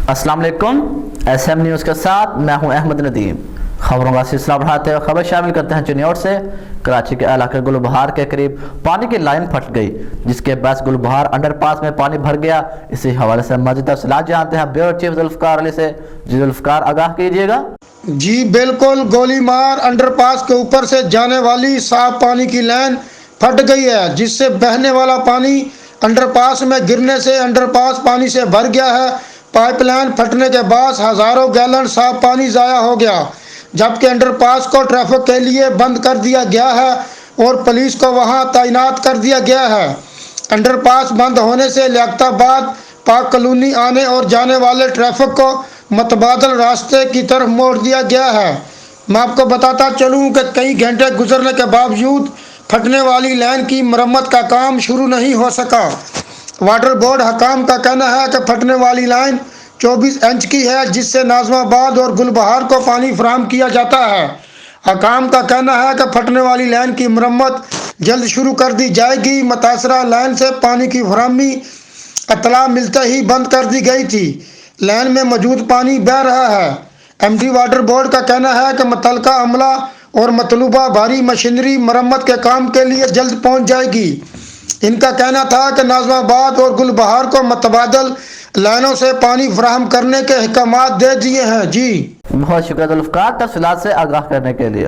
السلام علیکم، S M news کے ساتھ میں ہوں احمد ندیم۔ خبروں کا سلسلہ بڑھاتے ہوئے خبر شامل کرتے ہیں چنیوٹ سے۔ کراچی کے علاقے گل بہار کے قریب پانی کی لائن پھٹ گئی، جس کے باعث گل بہار انڈر پاس میں پانی بھر گیا۔ اسی حوالے سے مزید تفصیلات جانتے ہیں بیورو چیف ذوالفقار علی سے۔ جی ذوالفقار، آگاہ کیجیے گا۔ جی بالکل، گولی مار انڈر پاس کے اوپر سے جانے والی صاف پانی کی لائن پھٹ گئی ہے، جس سے بہنے والا پانی انڈر پاس میں گرنے سے انڈر پاس پانی سے بھر گیا ہے۔ پائپ لائن پھٹنے کے بعد ہزاروں گیلن صاف پانی ضائع ہو گیا، جبکہ انڈر پاس کو ٹریفک کے لیے بند کر دیا گیا ہے اور پولیس کو وہاں تعینات کر دیا گیا ہے۔ انڈر پاس بند ہونے سے لیاقت آباد پاک کالونی آنے اور جانے والے ٹریفک کو متبادل راستے کی طرف موڑ دیا گیا ہے۔ میں آپ کو بتاتا چلوں کہ کئی گھنٹے گزرنے کے باوجود پھٹنے والی لائن کی مرمت کا کام شروع نہیں ہو سکا۔ واٹر بورڈ حکام کا کہنا ہے کہ پھٹنے والی لائن 24 انچ کی ہے، جس سے ناظم آباد اور گل بہار کو پانی فراہم کیا جاتا ہے۔ حکام کا کہنا ہے کہ پھٹنے والی لائن کی مرمت جلد شروع کر دی جائے گی۔ متاثرہ لائن سے پانی کی فراہمی اطلاع ملتے ہی بند کر دی گئی تھی۔ لائن میں موجود پانی بہہ رہا ہے۔ ایم ڈی واٹر بورڈ کا کہنا ہے کہ متعلقہ عملہ اور مطلوبہ بھاری مشینری مرمت کے کام کے لیے جلد پہنچ جائے گی۔ ان کا کہنا تھا کہ ناظم آباد اور گل بہار کو متبادل لائنوں سے پانی فراہم کرنے کے احکامات دے دیے ہیں۔ جی بہت شکریہ ذوالفقار، تفصیلات سے آگاہ کرنے کے لیے۔